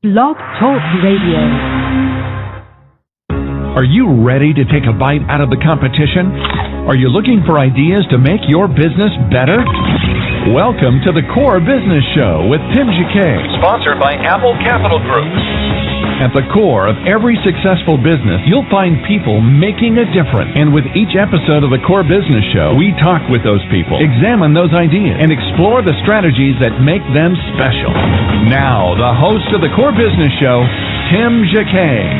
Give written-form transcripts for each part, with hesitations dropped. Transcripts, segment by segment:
Blog Talk Radio. Are you ready to take a bite out of the competition? Are you looking for ideas to make your business better? Welcome to the Core Business Show with Tim Jacquet, sponsored by Apple Capital Group. At the core of every successful business, you'll find people making a difference. And with each episode of the Core Business Show, we talk with those people, examine those ideas, and explore the strategies that make them special. Now, the host of the Core Business Show, Tim Jacquet.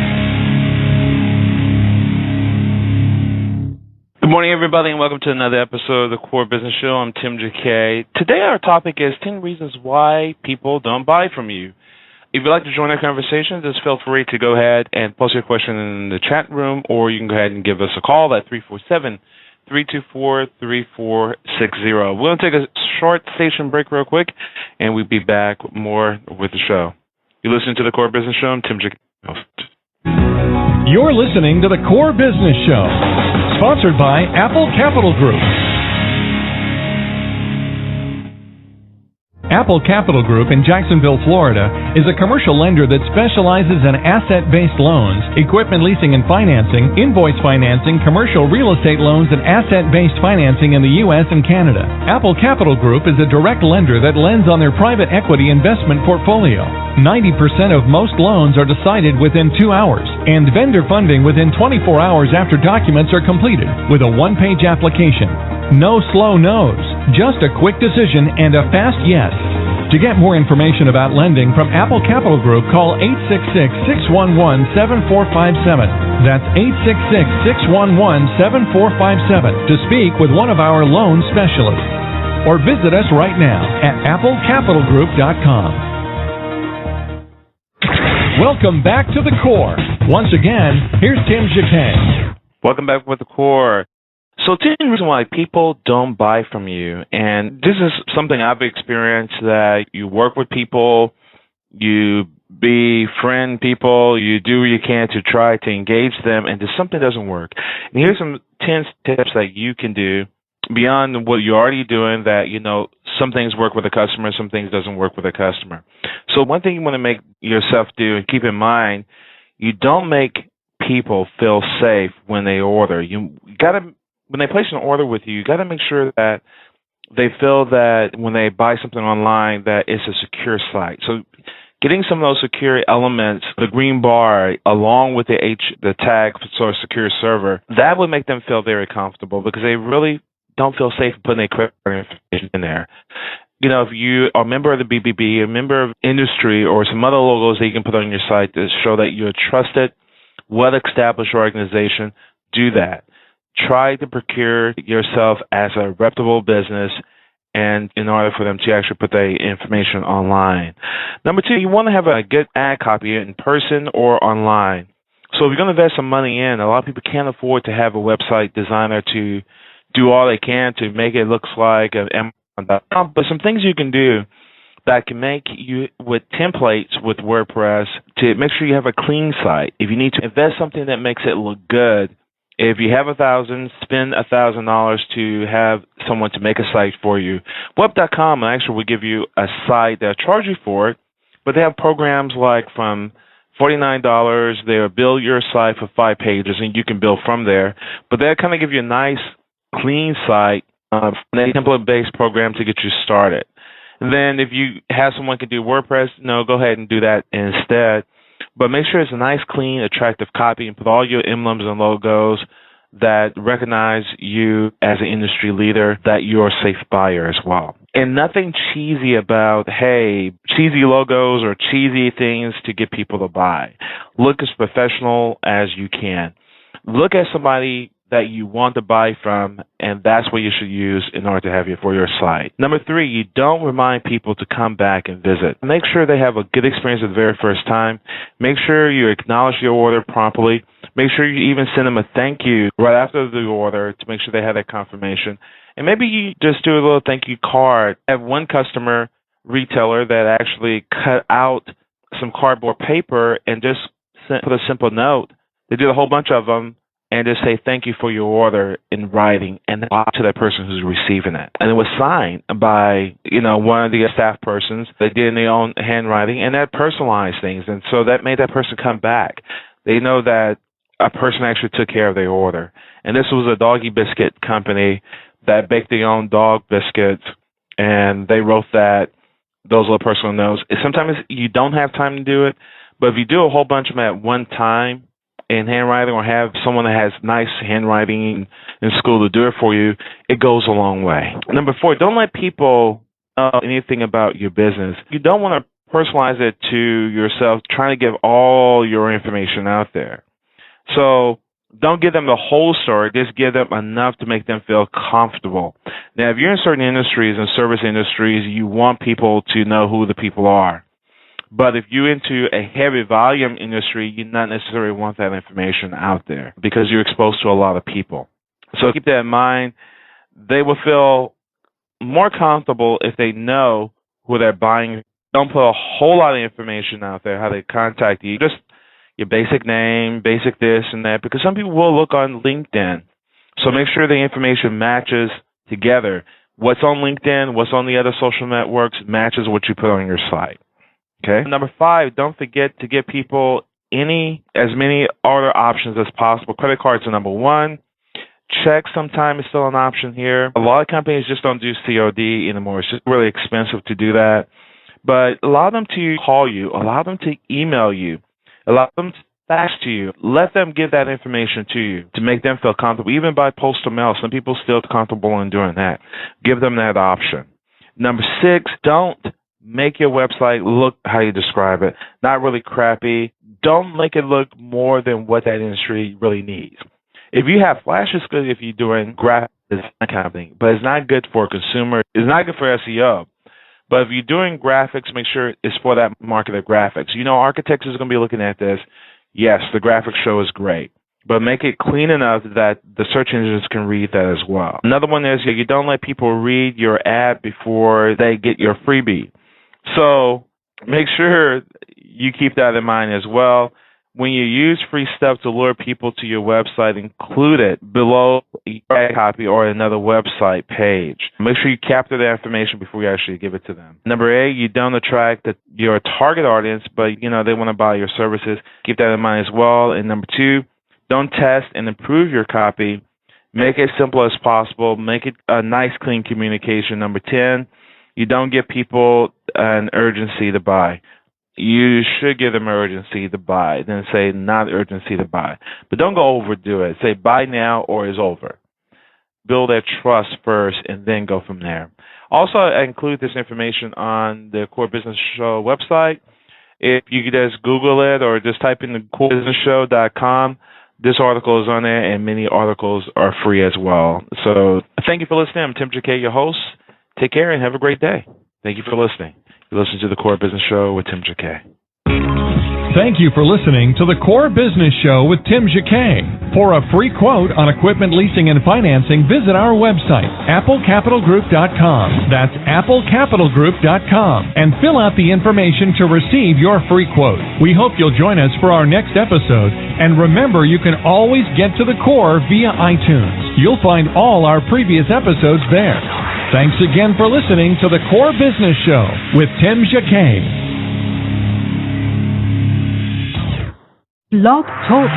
Good morning, everybody, and welcome to another episode of the Core Business Show. I'm Tim Jacquet. Today, our topic is 10 reasons why people don't buy from you. If you'd like to join our conversation, just feel free to go ahead and post your question in the chat room, or you can go ahead and give us a call at 347-324-3460. We're going to take a short station break real quick, and we'll be back more with the show. You're listening to the Core Business Show. I'm Tim Jacquet. You're listening to the Core Business Show, sponsored by Apple Capital Group. Apple Capital Group in Jacksonville, Florida, is a commercial lender that specializes in asset-based loans, equipment leasing and financing, invoice financing, commercial real estate loans, and asset-based financing in the U.S. and Canada. Apple Capital Group is a direct lender that lends on their private equity investment portfolio. 90% of most loans are decided within 2 hours, and vendor funding within 24 hours after documents are completed, with a one-page application. No slow no's, just a quick decision and a fast yes. To get more information about lending from Apple Capital Group, call 866-611-7457. That's 866-611-7457 to speak with one of our loan specialists. Or visit us right now at applecapitalgroup.com. Welcome back to the Core. Once again, here's Tim Jacquet. Welcome back with the Core. So 10 reasons why people don't buy from you. And this is something I've experienced, that you work with people, you befriend people, you do what you can to try to engage them, and just something doesn't work. And here's some 10 tips that you can do beyond what you're already doing, that, you know, some things work with a customer, some things doesn't work with a customer. So one thing you want to make yourself do, and keep in mind, you don't make people feel safe when they order. You got to, when they place an order with you, you got to make sure that they feel that when they buy something online, that it's a secure site. So getting some of those secure elements, the green bar, along with the tag for secure server, that would make them feel very comfortable, because they really don't feel safe putting their credit card information in there. You know, if you are a member of the BBB, a member of industry, or some other logos that you can put on your site to show that you're a trusted, well-established organization, do that. Try to procure yourself as a reputable business, and in order for them to actually put their information online. Number 2, you want to have a good ad copy in person or online. So if you're going to invest some money in, a lot of people can't afford to have a website designer to do all they can to make it look like an Amazon.com. But some things you can do that can make you, with templates with WordPress, to make sure you have a clean site. If you need to invest something that makes it look good, if you have $1,000, spend $1,000 to have someone to make a site for you. Web.com actually will give you a site. They'll charge you for it, but they have programs like from $49. They'll build your site for 5 pages, and you can build from there. But they'll kind of give you a nice, clean site, a template-based program to get you started. And then if you have someone who can do WordPress, no, go ahead and do that instead. But make sure it's a nice, clean, attractive copy, and put all your emblems and logos that recognize you as an industry leader, that you're a safe buyer as well. And nothing cheesy about, hey, cheesy logos or cheesy things to get people to buy. Look as professional as you can. Look at somebody that you want to buy from, and that's what you should use in order to have you for your site. Number 3, you don't remind people to come back and visit. Make sure they have a good experience the very first time. Make sure you acknowledge your order promptly. Make sure you even send them a thank you right after the order to make sure they have that confirmation. And maybe you just do a little thank you card. I have one customer retailer that actually cut out some cardboard paper and just put a simple note. They did a whole bunch of them and just say thank you for your order in writing and talk to that person who's receiving it. And it was signed by, one of the staff persons. They did in their own handwriting, and that personalized things. And so that made that person come back. They know that a person actually took care of their order. And this was a doggy biscuit company that baked their own dog biscuits, and they wrote those little personal notes. Sometimes you don't have time to do it, but if you do a whole bunch of them at one time in handwriting, or have someone that has nice handwriting in school to do it for you, it goes a long way. Number 4, don't let people know anything about your business. You don't want to personalize it to yourself, trying to give all your information out there. So don't give them the whole story. Just give them enough to make them feel comfortable. Now, if you're in certain industries and service industries, you want people to know who the people are. But if you're into a heavy volume industry, you not necessarily want that information out there because you're exposed to a lot of people. So keep that in mind. They will feel more comfortable if they know who they're buying. Don't put a whole lot of information out there, how they contact you. Just your basic name, basic this and that, because some people will look on LinkedIn. So make sure the information matches together. What's on LinkedIn, what's on the other social networks matches what you put on your site. Okay. Number 5, don't forget to give people as many order options as possible. Credit cards are number 1. Check sometime is still an option here. A lot of companies just don't do COD anymore. It's just really expensive to do that. But allow them to call you. Allow them to email you. Allow them to fax to you. Let them give that information to you to make them feel comfortable. Even by postal mail, some people still comfortable in doing that. Give them that option. Number 6, don't make your website look how you describe it. Not really crappy. Don't make it look more than what that industry really needs. If you have Flash, it's good if you're doing graphic design kind of thing, but it's not good for a consumer. It's not good for SEO. But if you're doing graphics, make sure it's for that market of graphics. Architects is going to be looking at this. Yes, the graphic show is great, but make it clean enough that the search engines can read that as well. Another one is you don't let people read your ad before they get your freebie. So make sure you keep that in mind as well. When you use free stuff to lure people to your website, include it below your ad copy or another website page. Make sure you capture that information before you actually give it to them. Number 8, you don't attract your target audience, but they want to buy your services. Keep that in mind as well. And number 2, don't test and improve your copy. Make it simple as possible. Make it a nice, clean communication. Number 10, you don't give people an urgency to buy. You should give them urgency to buy, then say not urgency to buy. But don't go overdo it. Say buy now or it's over. Build that trust first and then go from there. Also, I include this information on the Core Business Show website. If you could just Google it or just type in the corebusinessshow.com, this article is on there and many articles are free as well. So thank you for listening. I'm Tim Jacquet, your host. Take care and have a great day. Thank you for listening. You listen to the Core Business Show with Tim Jacquet. Thank you for listening to the Core Business Show with Tim Jacquet. For a free quote on equipment leasing and financing, visit our website, applecapitalgroup.com. That's applecapitalgroup.com. And fill out the information to receive your free quote. We hope you'll join us for our next episode. And remember, you can always get to the Core via iTunes. You'll find all our previous episodes there. Thanks again for listening to the Core Business Show with Tim Jacquet. Blog Talk